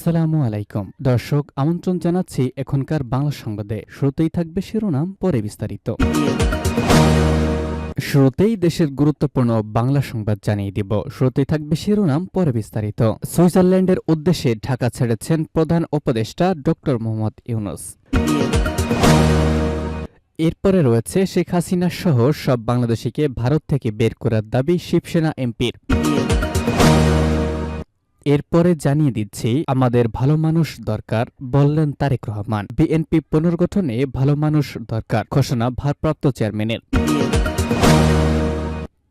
আসসালামু আলাইকুম দর্শক, আমন্ত্রণ জানাচ্ছি এখনকার বাংলা সংবাদে। শুরুতেই থাকবে শিরোনাম, পরে বিস্তারিত। শুরুতেই দেশের গুরুত্বপূর্ণ বাংলা সংবাদ জানিয়ে দিব। শুরুতেই থাকবে শিরোনাম, পরে বিস্তারিত। সুইজারল্যান্ডের উদ্দেশ্যে ঢাকা ছেড়েছেন প্রধান উপদেষ্টা ডক্টর মোহাম্মদ ইউনূস। এরপরে রয়েছে শেখ হাসিনা সহ সব বাংলাদেশিকে ভারত থেকে বের করার দাবি শিবসেনা এমপির। এরপরে জানিয়ে দিচ্ছি, আমাদের ভালো মানুষ দরকার বললেন তারেক রহমান। বিএনপি পুনর্গঠনে ভালো মানুষ দরকার ঘোষণা ভারপ্রাপ্ত চেয়ারম্যানের।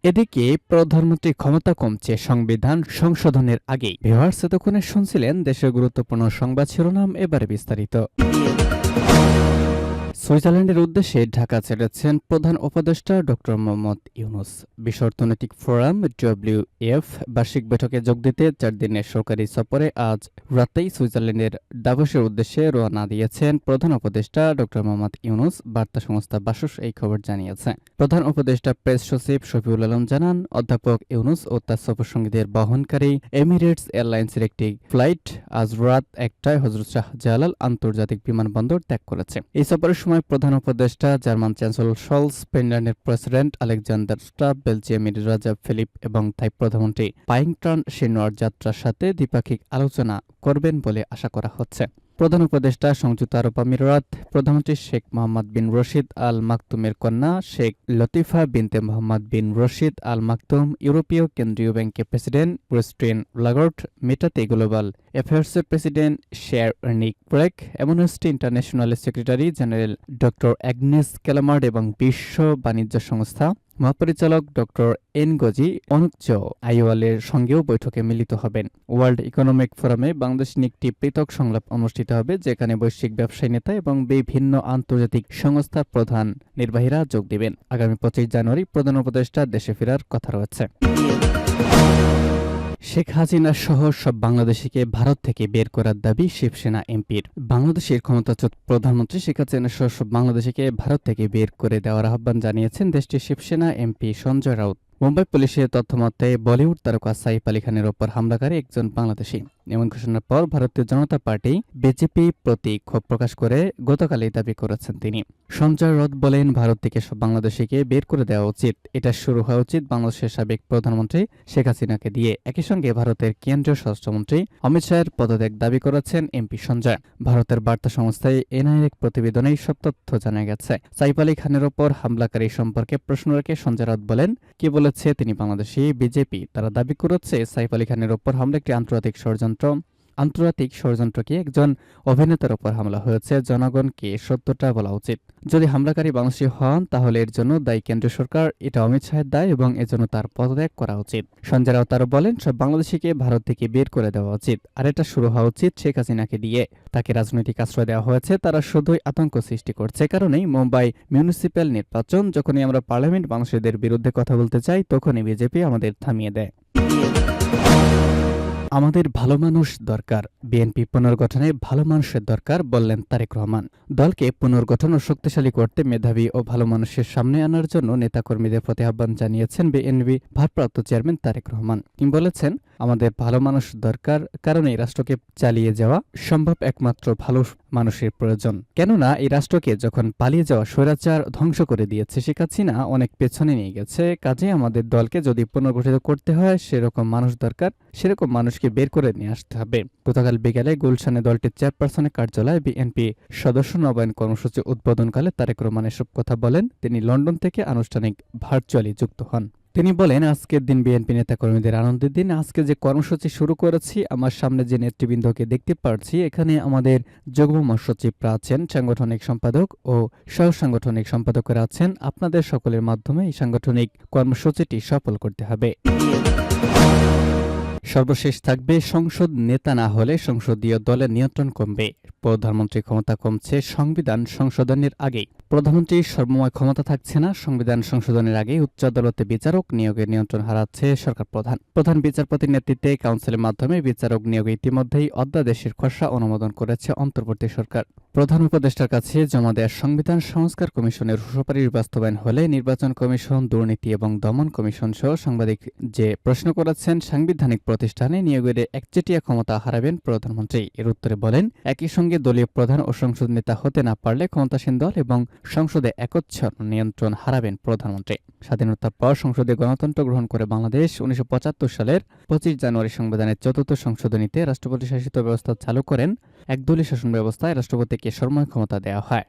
এদিকে প্রধানমন্ত্রী ক্ষমতা কমছে সংবিধান সংশোধনের আগেই। ভিউয়ার্স, এতক্ষণে শুনছিলেন দেশের গুরুত্বপূর্ণ সংবাদ শিরোনাম, এবারে বিস্তারিত। সুইজারল্যান্ডের উদ্দেশ্যে ঢাকা ছেড়েছেন প্রধান উপদেষ্টা ডক্টর মোহাম্মদ ইউনূস। বিশ্ব অর্থনৈতিক ফোরাম ডব্লিউএফ বার্ষিক বৈঠকে যোগ দিতে 4 দিনের সরকারি সফরে আজ রাতেই সুইজারল্যান্ডের দাভোসের উদ্দেশ্যে রওনা দিয়েছেন প্রধান উপদেষ্টা ডক্টর মোহাম্মদ ইউনূস। বার্তা সংস্থা বাসস এই খবর জানিয়েছে। প্রধান উপদেষ্টা প্রেস সচিব শফিউল আলম জানান, অধ্যাপক ইউনূস ও তার সফরসঙ্গীদের বহনকারী এমিরেটস এয়ারলাইন্সের একটি ফ্লাইট আজ রাত 1টায় হযরত শাহজালাল আন্তর্জাতিক বিমানবন্দর ত্যাগ করেছে। এই সফরের সময় প্রধান উপদেষ্টা জার্মান চ্যান্সেলর শলস, ফিনল্যান্ডের প্রেসিডেন্ট আলেকজান্ডার স্টাব, বেলজিয়ামের রাজা ফিলিপ এবং থাই প্রধানমন্ত্রী পাইংট্রান শিনোয়ার যাত্রার সাথে দ্বিপাক্ষিক আলোচনা করবেন বলে আশা করা হচ্ছে। প্রধান উপদেষ্টা সংযুক্ত আরব আমিরাত প্রধানমন্ত্রী শেখ মোহাম্মদ বিন রশিদ আল মাকতুমের কন্যা শেখ লতিফা বিনতে মোহাম্মদ বিন রশিদ আল মাকতুম, ইউরোপীয় কেন্দ্রীয় ব্যাংকের প্রেসিডেন্ট ক্রিস্টিন লাগার্ড, মেটাতে গ্লোবাল অ্যাফেয়ার্সের প্রেসিডেন্ট শের নিক ব্রেক, অ্যামনেস্টি ইন্টারন্যাশনালের secretary general doctor Agnes Callamard এবং বিশ্ব বাণিজ্য সংস্থা মহাপরিচালক ডক্টর এনগজি অনুকচ আইওয়ালের সঙ্গেও বৈঠকে মিলিত হবেন। ওয়ার্ল্ড ইকোনমিক ফোরামে বাংলাদেশ নিয়ে একটি পৃথক সংলাপ অনুষ্ঠিত হবে, যেখানে বৈশ্বিক ব্যবসায়ী নেতা এবং বিভিন্ন আন্তর্জাতিক সংস্থার প্রধান নির্বাহীরা যোগ দেবেন। আগামী 25 জানুয়ারি প্রধান উপদেষ্টা দেশে ফেরার কথা রয়েছে। শেখ হাসিনা সহ সব বাংলাদেশিকে ভারত থেকে বের করার দাবি শিবসেনা এমপির। বাংলাদেশের ক্ষমতাচ্যুত প্রধানমন্ত্রী শেখ হাসিনা সহ সব বাংলাদেশিকে ভারত থেকে বের করে দেওয়ার আহ্বান জানিয়েছেন দেশটির শিবসেনা এমপি সঞ্জয় রাউত। মুম্বাই পুলিশের তথ্যমতে বলিউড তারকা সাইফ আলী খানের ওপর হামলাকারী একজন বাংলাদেশি। এমন ঘোষণার পর ভারতীয় জনতা পার্টি বিজেপি প্রতি ক্ষোভ প্রকাশ করে গতকাল এই দাবি করেছেন তিনি। সঞ্জয় রাউত বলেন, ভারত থেকে সব বাংলাদেশিকে বের করে দেওয়া উচিত। এটা শুরু হওয়া উচিত বাংলাদেশের সাবেক প্রধানমন্ত্রী শেখ হাসিনাকে দিয়ে। একই সঙ্গে ভারতের কেন্দ্রীয় স্বরাষ্ট্রমন্ত্রী অমিত শাহের পদত্যাগ দাবি করেছেন এমপি সঞ্জয়। ভারতের বার্তা সংস্থায় এনআইএর এক প্রতিবেদনে সব তথ্য জানা গেছে। সাইফ আলী খানের ওপর হামলাকারী সম্পর্কে প্রশ্ন রেখে সঞ্জয় রাউত বলেন, কি বলেছে তিনি বাংলাদেশি বিজেপি। তারা দাবি করেছে সাইফ আলী খানের ওপর হামলা একটি আন্তর্জাতিক ষড়যন্ত্র কি একজন অভিনেতার ওপর হামলা হয়েছে। জনগণকে সত্যটা বলা উচিত। যদি হামলাকারী বাংলাদেশি হন তাহলে এর জন্য দায়ী কেন্দ্রীয় সরকার, এটা অমিত শাহের দায় এবং এজন্য তার পদত্যাগ করা উচিত। সঞ্জয় রাউত আরও বলেন, সব বাংলাদেশিকে ভারত থেকে বের করে দেওয়া উচিত। আর এটা শুরু হওয়া উচিত শেখ হাসিনাকে দিয়ে। তাকে রাজনৈতিক আশ্রয় দেওয়া হয়েছে, তারা শুধুই আতঙ্ক সৃষ্টি করছে। কারণেই মুম্বাই মিউনিসিপ্যাল নির্বাচন, যখনই আমরা পার্লামেন্ট বাংলাদেশিদের বিরুদ্ধে কথা বলতে চাই তখনই বিজেপি আমাদের থামিয়ে দেয়। আমাদের ভালো মানুষ দরকার, বিএনপি পুনর্গঠনে ভালো মানুষের দরকার বললেন তারেক রহমান। দলকে পুনর্গঠন ও শক্তিশালী করতে মেধাবী ও ভালো মানুষের সামনে আনার জন্য নেতাকর্মীদের প্রতি আহ্বান জানিয়েছেন বিএনপি ভারপ্রাপ্ত চেয়ারম্যান তারেক রহমান। তিনি বলেছেন, আমাদের ভালো মানুষ দরকার, কারণ এই রাষ্ট্রকে চালিয়ে যাওয়া সম্ভব একমাত্র ভালো মানুষের প্রয়োজন। কেননা এই রাষ্ট্রকে যখন পালিয়ে যাওয়া স্বৈরাচার ধ্বংস করে দিয়েছে শেখ হাসিনা, অনেক পেছনে নিয়ে গেছে। কাজে আমাদের দলকে যদি পুনর্গঠিত করতে হয় সেরকম মানুষ দরকার, সেরকম মানুষকে বের করে নিয়ে আসতে হবে। গতকাল বিকেলে গুলশানে দলটির চেয়ারপারসনের কার্যালয়ে বিএনপি সদস্য নবায়ন কর্মসূচি উদ্বোধনকালে তারেক রহমান এসব কথা বলেন। তিনি লন্ডন থেকে আনুষ্ঠানিক ভার্চুয়ালি যুক্ত হন। তিনি বলেন, আজকের দিন বিএনপি নেতাকর্মীদের আনন্দের দিন। আজকে যে কর্মসূচি শুরু করেছি, আমার সামনে যে নেতৃবৃন্দকে দেখতে পাচ্ছি, এখানে আমাদের যুগ্ম মহাসচিবরা আছেন, সাংগঠনিক সম্পাদক ও সহ সাংগঠনিক সম্পাদকরা আছেন। আপনাদের সকলের মাধ্যমে এই সাংগঠনিক কর্মসূচিটি সফল করতে হবে। সর্বশেষ থাকবে, সংসদ নেতা না হলে সংসদীয় দলের নিয়ন্ত্রণ কমবে। প্রধানমন্ত্রীর ক্ষমতা কমছে সংবিধান সংশোধনের আগেই। প্রধানমন্ত্রীর সর্বময় ক্ষমতা থাকছে না। সংবিধান সংশোধনের আগেই উচ্চ আদালতে বিচারক নিয়োগের নিয়ন্ত্রণ হারাচ্ছে সরকার প্রধান বিচারপতির নেতৃত্বে কাউন্সিলের মাধ্যমে বিচারক নিয়োগে ইতিমধ্যেই অধ্যাদেশের খসড়া অনুমোদন করেছে অন্তর্বর্তী সরকার। প্রধান উপদেষ্টার কাছে জমা দেওয়া সংবিধান সংস্কার কমিশনের সুপারিশ বাস্তবায়ন হলে নির্বাচন কমিশন, দুর্নীতি এবং দমন কমিশন সহ সাংবাদিক যে প্রশ্ন করেছেন সাংবিধানিক প্রতিষ্ঠানে নিয়োগের একচেটিয়া ক্ষমতা হারাবেন প্রধানমন্ত্রী। এর উত্তরে বলেন, একই সঙ্গে দলীয় প্রধান ও সংসদ নেতা হতে না পারলে ক্ষমতাসীন দল এবং সংসদে একচ্ছত্র নিয়ন্ত্রণ হারাবেন প্রধানমন্ত্রী। স্বাধীনতার পর সংসদে গণতন্ত্র গ্রহণ করে বাংলাদেশ ১৯৭৫ সালের ২৫ জানুয়ারি সংবিধানের ৪র্থ সংশোধনীতে রাষ্ট্রপতি শাসিত ব্যবস্থা চালু করেন। একদলীয় শাসন ব্যবস্থায় রাষ্ট্রপতিকে সর্বময় ক্ষমতা দেওয়া হয়।